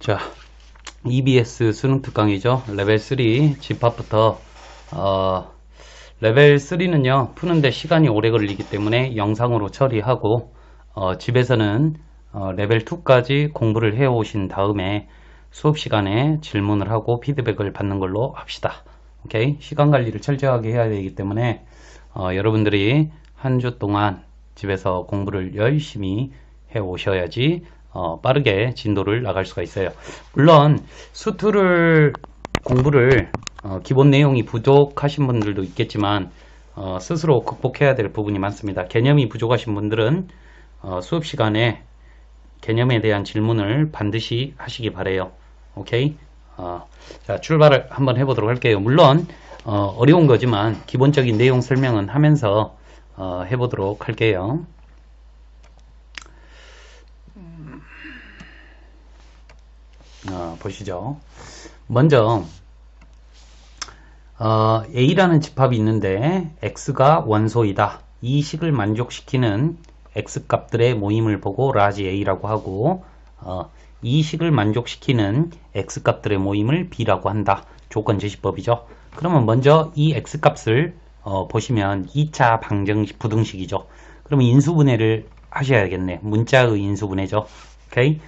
자, EBS 수능 특강이죠. 레벨 3 집합부터 레벨 3는요 푸는데 시간이 오래 걸리기 때문에 영상으로 처리하고 집에서는 레벨 2까지 공부를 해 오신 다음에 수업 시간에 질문을 하고 피드백을 받는 걸로 합시다. 오케이? 시간 관리를 철저하게 해야 되기 때문에 여러분들이 한 주 동안 집에서 공부를 열심히 해 오셔야지 빠르게 진도를 나갈 수가 있어요. 물론 수투를 공부를 기본 내용이 부족하신 분들도 있겠지만 스스로 극복해야 될 부분이 많습니다. 개념이 부족하신 분들은 수업 시간에 개념에 대한 질문을 반드시 하시기 바래요. 오케이? 자, 출발을 한번 해보도록 할게요. 물론 어려운 거지만 기본적인 내용 설명은 하면서 해보도록 할게요. 보시죠. 먼저 A라는 집합이 있는데 X가 원소이다. 이 식을 만족시키는 X 값들의 모임을 보고 라지 A라고 하고 이 식을 만족시키는 X 값들의 모임을 B라고 한다. 조건제시법이죠. 그러면 먼저 이 X 값을 보시면 2차 방정식 부등식이죠. 그러면 인수분해를 하셔야겠네. 문자의 인수분해죠. 오케이?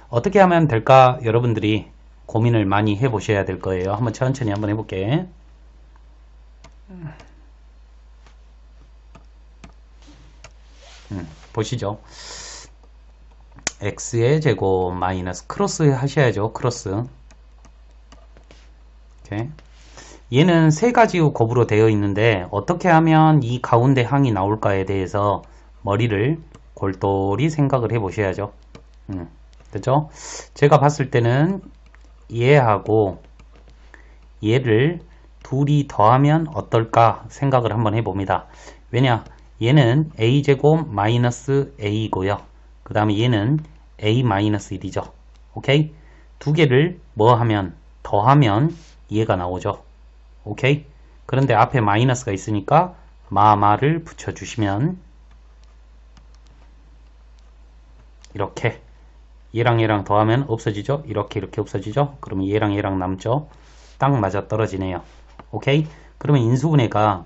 어떻게 하면 될까? 여러분들이 고민을 많이 해보셔야 될 거예요. 한번 천천히 한번 해볼게. 보시죠. x의 제곱 마이너스 크로스 하셔야죠. 크로스. 오케이. 얘는 세 가지 곱으로 되어 있는데 어떻게 하면 이 가운데 항이 나올까에 대해서 머리를 골똘히 생각을 해 보셔야죠. 됐죠? 제가 봤을 때는 얘하고 얘를 둘이 더하면 어떨까 생각을 한번 해봅니다. 왜냐? 얘는 a제곱 마이너스 a고요. 그 다음에 얘는 a 마이너스 1이죠. 오케이? 두 개를 뭐 하면 더하면 얘가 나오죠. 오케이? 그런데 앞에 마이너스가 있으니까 마마를 붙여주시면 이렇게 얘랑 얘랑 더하면 없어지죠. 이렇게 없어지죠. 그러면 얘랑 얘랑 남죠. 딱 맞아 떨어지네요. 오케이? 그러면 인수분해가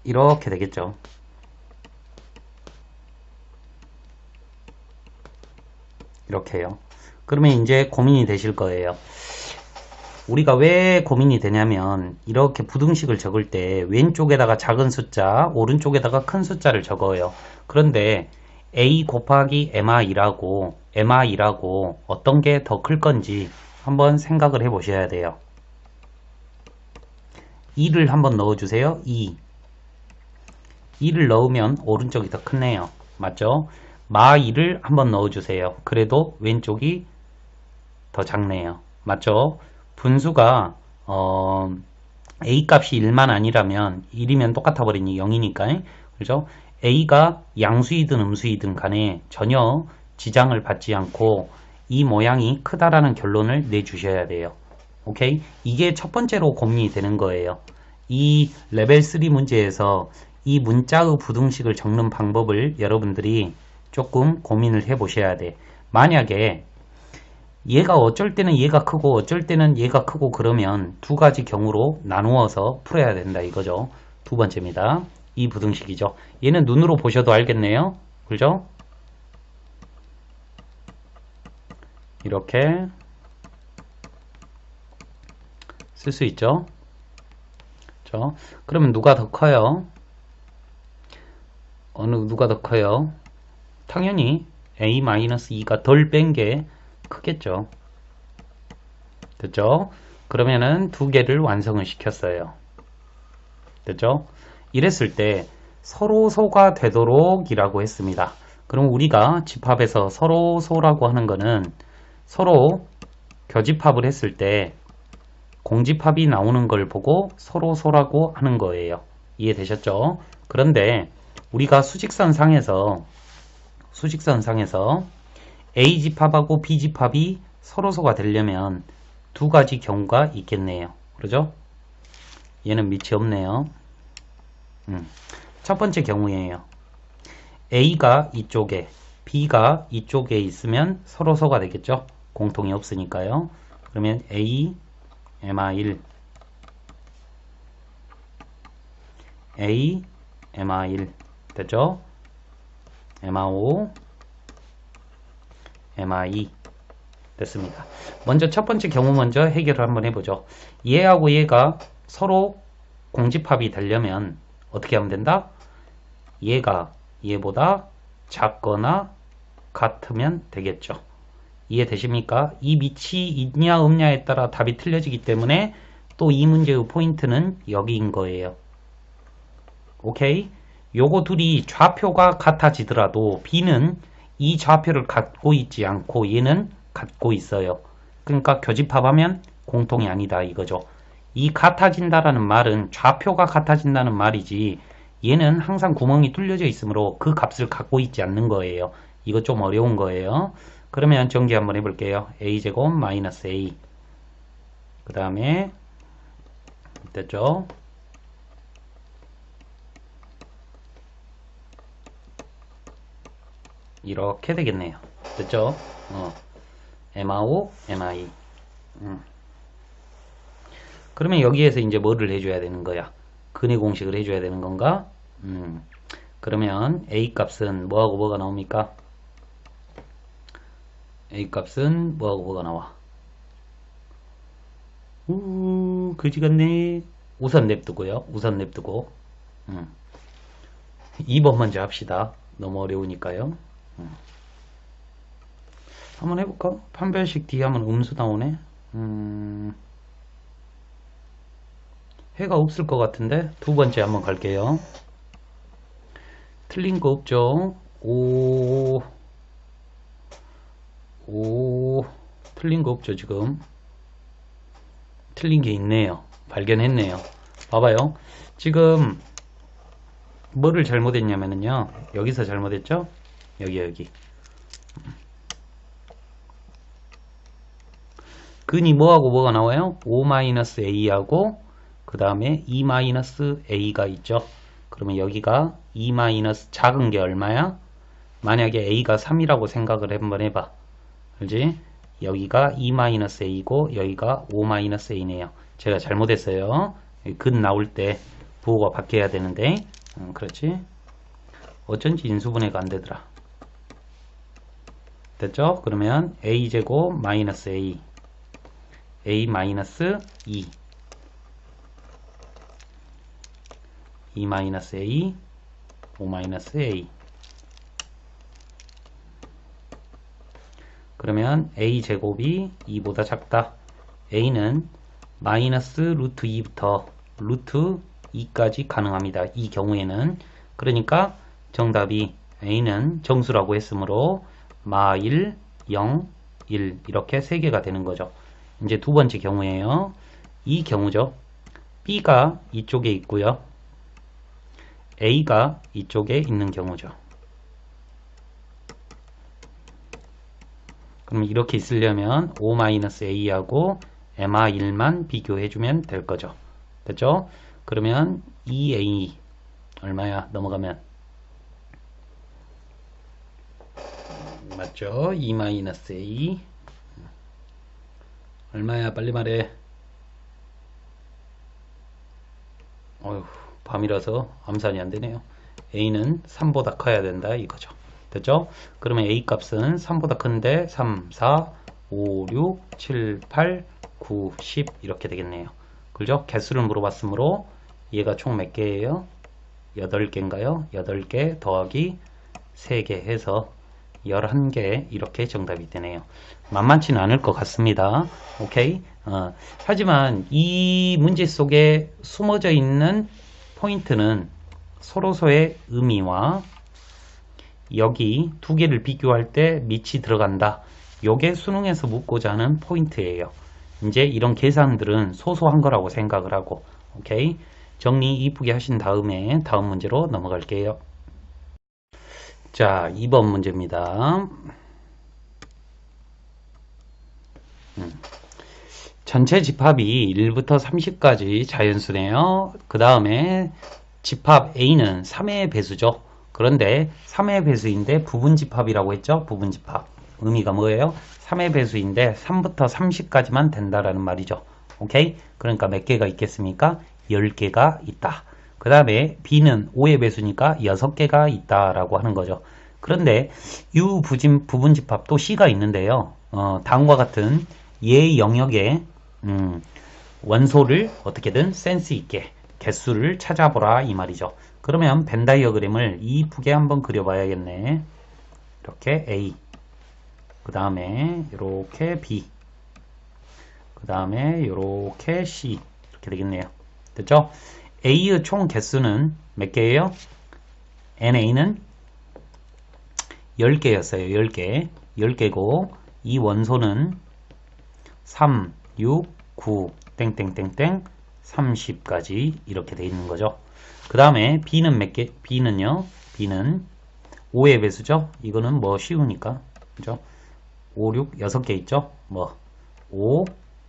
이렇게 되겠죠. 이렇게요. 그러면 이제 고민이 되실 거예요. 우리가 왜 고민이 되냐면 이렇게 부등식을 적을 때 왼쪽에다가 작은 숫자, 오른쪽에다가 큰 숫자를 적어요. 그런데 a 곱하기 mr이라고 어떤 게 더 클 건지 한번 생각을 해 보셔야 돼요. 2를 한번 넣어주세요. 2를 넣으면 오른쪽이 더 크네요. 맞죠? 마 2를 한번 넣어주세요. 그래도 왼쪽이 더 작네요. 맞죠? 분수가 a 값이 1만 아니라면 1이면 똑같아 버리니 0이니까 그죠? a가 양수이든 음수이든 간에 전혀 지장을 받지 않고 이 모양이 크다라는 결론을 내주셔야 돼요. 오케이? 이게 첫 번째로 고민이 되는 거예요. 이 레벨 3 문제에서 이 문자의 부등식을 적는 방법을 여러분들이 조금 고민을 해 보셔야 돼. 만약에 얘가 어쩔 때는 얘가 크고 어쩔 때는 얘가 크고 그러면 두 가지 경우로 나누어서 풀어야 된다 이거죠. 두 번째입니다. 이 부등식이죠. 얘는 눈으로 보셔도 알겠네요. 그죠? 이렇게 쓸 수 있죠. 그렇죠? 그러면 누가 더 커요? 누가 더 커요? 당연히 a-2가 덜 뺀 게 크겠죠. 됐죠? 그러면은 두 개를 완성을 시켰어요. 됐죠? 이랬을 때 서로소가 되도록 이라고 했습니다. 그럼 우리가 집합에서 서로소라고 하는 거는 서로 교집합을 했을 때 공집합이 나오는 걸 보고 서로소라고 하는 거예요. 이해되셨죠? 그런데 우리가 수직선상에서 A집합하고 B집합이 서로소가 되려면 두 가지 경우가 있겠네요. 그러죠? 얘는 밑이 없네요. 첫 번째 경우예요. A가 이쪽에, B가 이쪽에 있으면 서로서가 되겠죠. 공통이 없으니까요. 그러면 A, MR1, A, MR1 됐죠? MR5, MR2 됐습니다. 먼저 첫 번째 경우 먼저 해결을 한번 해보죠. 얘하고 얘가 서로 공집합이 되려면 어떻게 하면 된다? 얘가 얘보다 작거나 같으면 되겠죠. 이해되십니까? 이 밑이 있냐 없냐에 따라 답이 틀려지기 때문에 또 이 문제의 포인트는 여기인 거예요. 오케이? 요거 둘이 좌표가 같아지더라도 B는 이 좌표를 갖고 있지 않고 얘는 갖고 있어요. 그러니까 교집합하면 공통이 아니다 이거죠. 이 같아진다라는 말은 좌표가 같아진다는 말이지 얘는 항상 구멍이 뚫려져 있으므로 그 값을 갖고 있지 않는 거예요. 이거 좀 어려운 거예요. 그러면 정리 한번 해볼게요. a제곱 마이너스 a 그 다음에 됐죠? 이렇게 되겠네요. 됐죠? MR5, MI. 그러면 여기에서 이제 뭐를 해줘야 되는 거야? 근의 공식을 해줘야 되는 건가? 그러면 A 값은 뭐하고 뭐가 나옵니까? A 값은 뭐하고 뭐가 나와? 그지 같네. 우선 냅두고요. 우선 냅두고. 2번 먼저 합시다. 너무 어려우니까요. 한번 해볼까? 판별식 뒤에 하면 음수 나오네. 해가 없을 것 같은데 두 번째 한번 갈게요. 틀린 거 없죠? 오, 틀린 거 없죠 지금? 틀린 게 있네요. 발견했네요. 봐봐요. 지금 뭐를 잘못했냐면요. 여기서 잘못했죠? 여기. 근이 뭐하고 뭐가 나와요? 5-A하고 그 다음에 2-A가 있죠. 그러면 여기가 2- 작은 게 얼마야? 만약에 A가 3이라고 생각을 한번 해봐. 그렇지? 여기가 2-A고 여기가 5-A네요. 제가 잘못했어요. 근 나올 때 부호가 바뀌어야 되는데 그렇지? 어쩐지 인수분해가 안 되더라. 됐죠? 그러면 A제곱 마이너스 A A 마이너스 2 2 마이너스 A 5 마이너스 A 그러면 A 제곱이 2보다 작다. A는 마이너스 루트 2부터 루트 2까지 가능합니다. 이 경우에는 그러니까 정답이 A는 정수라고 했으므로 마 1, 0, 1 이렇게 3개가 되는 거죠. 이제 두 번째 경우에요. 이 경우죠. B가 이쪽에 있고요. A가 이쪽에 있는 경우죠. 그럼 이렇게 있으려면 5-A하고 MR1만 비교해주면 될 거죠. 됐죠? 그러면 2A 얼마야? 넘어가면 맞죠? 2-A 얼마야? 빨리 말해. 어휴, 밤이라서 암산이 안 되네요. A는 3보다 커야 된다 이거죠. 됐죠? 그러면 A 값은 3보다 큰데 3, 4, 5, 6, 7, 8, 9, 10 이렇게 되겠네요. 그죠? 개수를 물어봤으므로 얘가 총 몇 개예요? 8개인가요? 8개 더하기 3개 해서 11개 이렇게 정답이 되네요. 만만치는 않을 것 같습니다. 오케이? 하지만 이 문제 속에 숨어져 있는 포인트는 서로서의 의미와 여기 두 개를 비교할 때 밑이 들어간다. 요게 수능에서 묻고자 하는 포인트예요. 이제 이런 계산들은 소소한 거라고 생각을 하고 오케이? 정리 이쁘게 하신 다음에 다음 문제로 넘어갈게요. 자, 2번 문제입니다. 전체 집합이 1부터 30까지 자연수네요. 그 다음에 집합 A는 3의 배수죠. 그런데 3의 배수인데 부분집합이라고 했죠? 부분집합. 의미가 뭐예요? 3의 배수인데 3부터 30까지만 된다라는 말이죠. 오케이? 그러니까 몇 개가 있겠습니까? 10개가 있다. 그 다음에 B는 5의 배수니까 6개가 있다라고 하는 거죠. 그런데 부분집합도 C가 있는데요. 다음과 같은 얘 영역에 원소를 어떻게든 센스 있게 개수를 찾아보라 이 말이죠. 그러면 벤 다이어그램을 이쁘게 한번 그려봐야겠네. 이렇게 A, 그 다음에 이렇게 B, 그 다음에 이렇게 C 이렇게 되겠네요. 됐죠? A의 총 개수는 몇 개예요? NA는 10개였어요. 10개. 10개고 이 원소는 3, 6, 9, 땡땡땡땡 30까지 이렇게 돼 있는 거죠. 그 다음에 B는 몇 개? B는요. B는 5의 배수죠. 이거는 뭐 쉬우니까. 그죠? 5, 6, 6개 있죠. 뭐 5,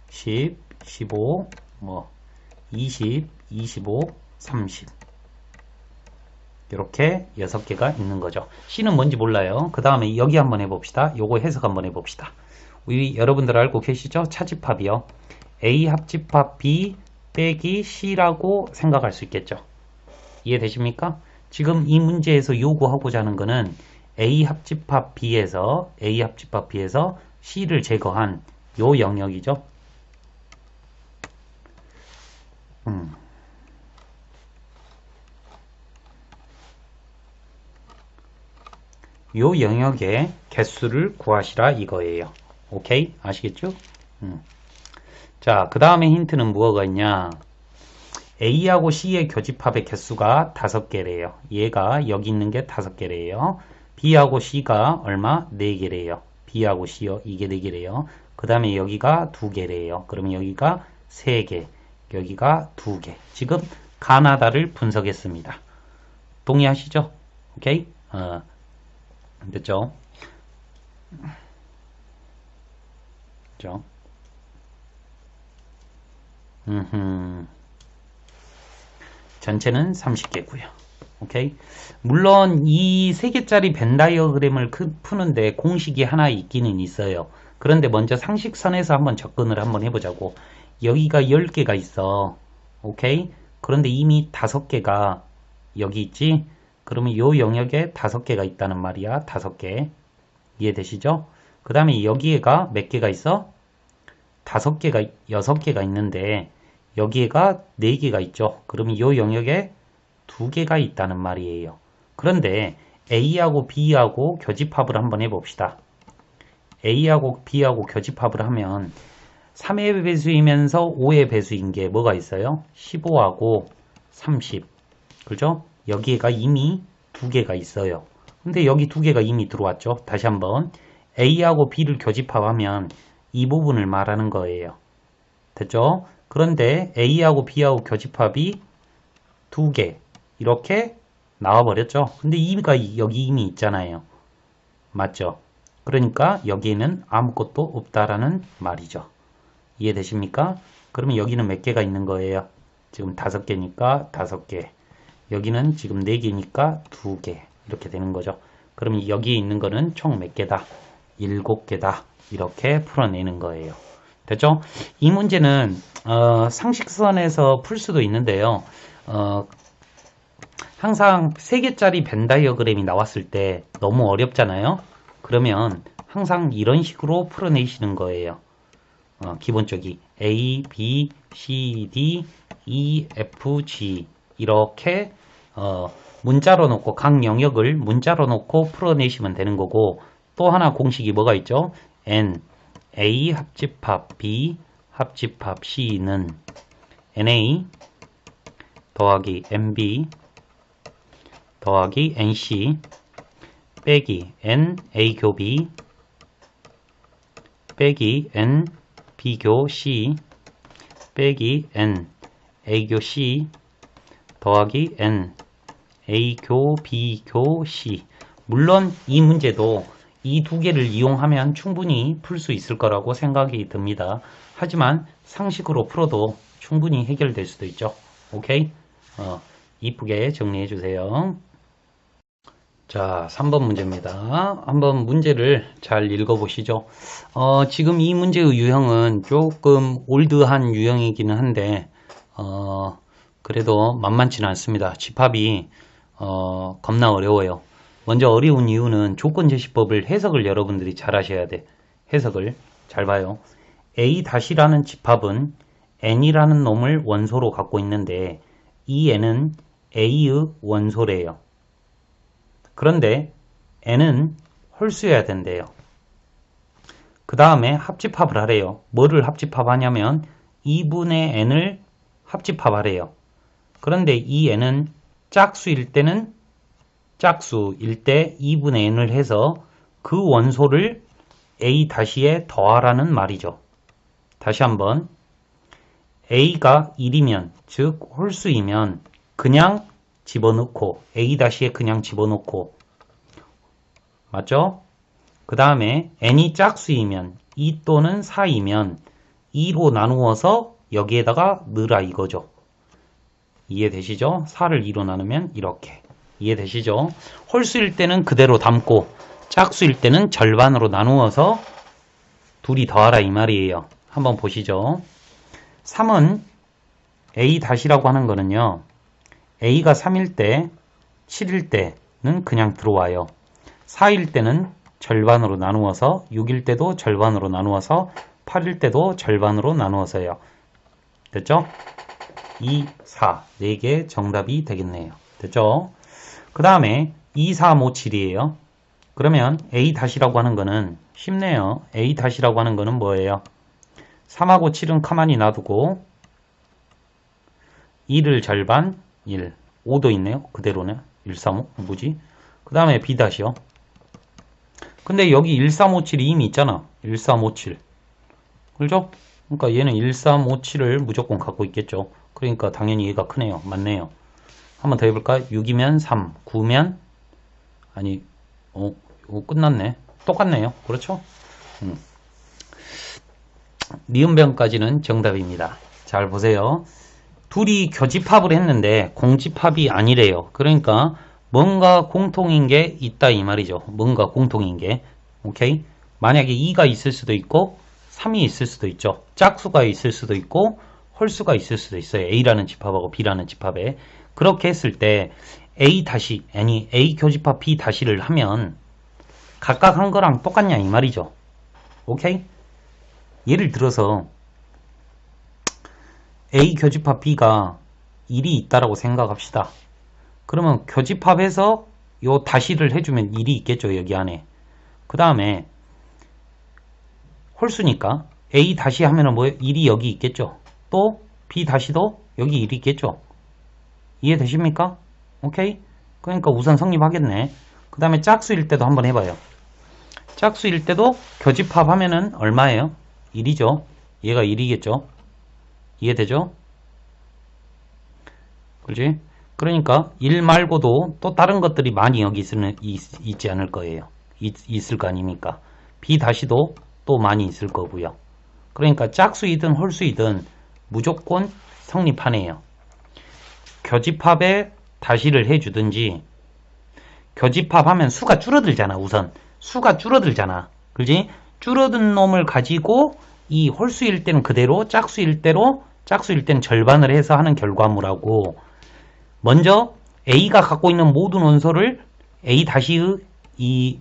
10, 15, 뭐 20, 25, 30 이렇게 6개가 있는 거죠. C는 뭔지 몰라요. 그 다음에 여기 한번 해봅시다. 요거 해석 한번 해봅시다. 우리 여러분들 알고 계시죠? 차집합이요. A 합집합 B 빼기 C라고 생각할 수 있겠죠. 이해되십니까? 지금 이 문제에서 요구하고자 하는 거는 A 합집합 B에서 C를 제거한 요 영역이죠. 요 영역의 개수를 구하시라 이거예요. 오케이? 아시겠죠? 자, 그 다음에 힌트는 뭐가 있냐? A하고 C의 교집합의 개수가 5개래요. 얘가 여기 있는 게 5개래요. B하고 C가 얼마? 4개래요. B하고 C요. 이게 4개래요. 그 다음에 여기가 2개래요. 그러면 여기가 3개, 여기가 2개. 지금 가나다를 분석했습니다. 동의하시죠? 오케이? 됐죠? 됐죠? 전체는 30개고요. 오케이. 물론 이 3개짜리 벤 다이어그램을 푸는데 공식이 하나 있기는 있어요. 그런데 먼저 상식선에서 한번 접근을 한번 해보자고. 여기가 10개가 있어. 오케이. 그런데 이미 5개가 여기 있지. 그러면 요 영역에 5개가 있다는 말이야. 5개. 이해되시죠? 그 다음에 여기에가 몇 개가 있어? 5개가, 6개가 있는데 여기에가 4개가 있죠. 그러면 이 영역에 2개가 있다는 말이에요. 그런데 A하고 B하고 교집합을 한번 해봅시다. A하고 B하고 교집합을 하면 3의 배수이면서 5의 배수인 게 뭐가 있어요? 15하고 30. 그죠? 여기가 이미 2개가 있어요. 근데 여기 2개가 이미 들어왔죠. 다시 한번 A하고 B를 교집합하면 이 부분을 말하는 거예요. 됐죠? 그런데 A하고 B하고 교집합이 2개 이렇게 나와버렸죠. 근데 E가 여기 이미 있잖아요. 맞죠? 그러니까 여기에는 아무것도 없다라는 말이죠. 이해되십니까? 그러면 여기는 몇 개가 있는 거예요? 지금 5개니까 5개. 여기는 지금 4개니까 2개. 이렇게 되는 거죠. 그러면 여기에 있는 거는 총 몇 개다? 7개다. 이렇게 풀어내는 거예요. 됐죠? 이 문제는 상식선에서 풀 수도 있는데요. 항상 3개짜리 벤 다이어그램이 나왔을 때 너무 어렵잖아요. 그러면 항상 이런 식으로 풀어내시는 거예요. 기본적이 A, B, C, D, E, F, G 이렇게 문자로 놓고 각 영역을 문자로 놓고 풀어내시면 되는 거고, 또 하나 공식이 뭐가 있죠? N, A 합집합 B 합집합 C는 NA 더하기 NB 더하기 NC 빼기 NA 교 B 빼기 NB 교 C 빼기 NA 교 C 더하기 NA 교 B 교 C. 물론 이 문제도 이 2개를 이용하면 충분히 풀 수 있을 거라고 생각이 듭니다. 하지만 상식으로 풀어도 충분히 해결될 수도 있죠. 오케이? 이쁘게 정리해 주세요. 자, 3번 문제입니다. 한번 문제를 잘 읽어보시죠. 지금 이 문제의 유형은 조금 올드한 유형이기는 한데, 그래도 만만치는 않습니다. 집합이, 겁나 어려워요. 먼저 어려운 이유는 조건제시법을 해석을 여러분들이 잘 하셔야 돼. 해석을 잘 봐요. A-라는 집합은 n이라는 놈을 원소로 갖고 있는데, 이 n은 A의 원소래요. 그런데 n은 홀수여야 된대요. 그 다음에 합집합을 하래요. 뭐를 합집합하냐면 2분의 n을 합집합하래요. 그런데 이 n은 짝수일 때는 짝수일 때 2분의 n을 해서 그 원소를 A-에 더하라는 말이죠. 다시 한번 A가 1이면 즉 홀수이면 그냥 집어넣고 A-에 그냥 집어넣고 맞죠? 그 다음에 n이 짝수이면 2 또는 4이면 2로 나누어서 여기에다가 넣으라 이거죠. 이해되시죠? 4를 2로 나누면 이렇게. 이해되시죠? 홀수일 때는 그대로 담고 짝수일 때는 절반으로 나누어서 둘이 더하라 이 말이에요. 한번 보시죠. 3은 A-라고 하는 거는요. A가 3일 때, 7일 때는 그냥 들어와요. 4일 때는 절반으로 나누어서, 6일 때도 절반으로 나누어서, 8일 때도 절반으로 나누어서요. 됐죠? 2, 4, 4개 정답이 되겠네요. 됐죠? 그 다음에 2, 4, 5, 7이에요. 그러면 A-라고 하는 거는 쉽네요. A-라고 하는 거는 뭐예요? 3하고 7은 가만히 놔두고 2를 절반 1, 5도 있네요. 그대로네. 1, 3, 5 뭐지? 그 다음에 B-요. 근데 여기 1, 3, 5, 7이 이미 있잖아. 1, 3, 5, 7 그렇죠? 그러니까 얘는 1, 3, 5, 7을 무조건 갖고 있겠죠. 그러니까 당연히 얘가 크네요. 맞네요. 한번 더 해볼까? 6이면 3, 9면 아니 이거 끝났네. 똑같네요. 그렇죠? 니은변까지는 정답입니다. 잘 보세요. 둘이 교집합을 했는데 공집합이 아니래요. 그러니까 뭔가 공통인 게 있다 이 말이죠. 뭔가 공통인 게. 오케이? 만약에 2가 있을 수도 있고 3이 있을 수도 있죠. 짝수가 있을 수도 있고 홀수가 있을 수도 있어요. A라는 집합하고 B라는 집합에. 그렇게 했을 때 A 다시 아니 A 교집합 B 다시를 하면 각각 한 거랑 똑같냐 이 말이죠. 오케이? 예를 들어서 A 교집합 B가 1이 있다라고 생각합시다. 그러면 교집합에서 요 다시를 해주면 1이 있겠죠. 여기 안에. 그 다음에 홀수니까 A 다시 하면은 뭐예요? 1이 여기 있겠죠. 또 B 다시도 여기 1이 있겠죠. 이해되십니까? 오케이? 그러니까 우선 성립하겠네. 그 다음에 짝수일 때도 한번 해봐요. 짝수일 때도 교집합 하면은 얼마예요? 1이죠. 얘가 1이겠죠. 이해되죠? 그렇지? 그러니까 1 말고도 또 다른 것들이 많이 여기 있지 않을 거예요. 있을 거 아닙니까? B 다시도 또 많이 있을 거고요. 그러니까 짝수이든 홀수이든 무조건 성립하네요. 교집합에 다시를 해주든지 교집합하면 수가 줄어들잖아. 우선 수가 줄어들잖아. 그렇지? 줄어든 놈을 가지고 이 홀수일 때는 그대로 짝수일 때는 절반을 해서 하는 결과물하고 먼저 A가 갖고 있는 모든 원소를 A-의 이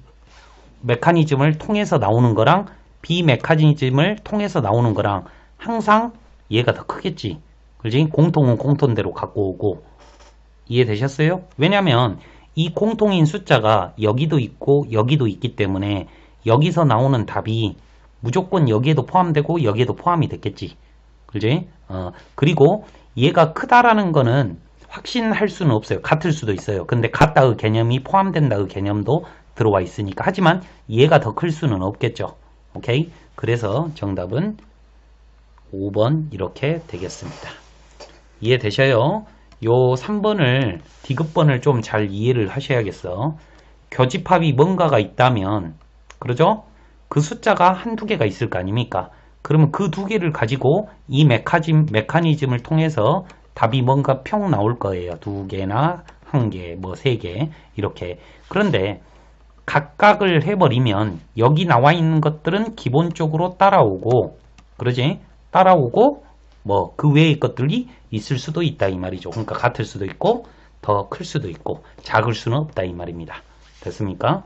메커니즘을 통해서 나오는 거랑 B 메커니즘을 통해서 나오는 거랑 항상 얘가 더 크겠지. 그렇지? 공통은 공통대로 갖고 오고. 이해되셨어요? 왜냐면 이 공통인 숫자가 여기도 있고 여기도 있기 때문에 여기서 나오는 답이 무조건 여기에도 포함되고 여기에도 포함이 됐겠지. 그렇지? 그리고 얘가 크다라는 거는 확신할 수는 없어요. 같을 수도 있어요. 근데 같다의 개념이 포함된다의 개념도 들어와 있으니까. 하지만 얘가 더 클 수는 없겠죠. 오케이? 그래서 정답은 5번 이렇게 되겠습니다. 이해되셔요? 요 3번을 디귿번을 좀 잘 이해를 하셔야겠어. 교집합이 뭔가가 있다면 그러죠? 그 숫자가 한두 개가 있을 거 아닙니까? 그러면 그 두 개를 가지고 이 메커니즘을 통해서 답이 뭔가 평 나올 거예요. 두 개나 1개, 뭐 3개 이렇게. 그런데 각각을 해버리면 여기 나와 있는 것들은 기본적으로 따라오고, 그러지? 따라오고 뭐 그 외의 것들이 있을 수도 있다 이 말이죠. 그러니까 같을 수도 있고 더 클 수도 있고 작을 수는 없다 이 말입니다. 됐습니까?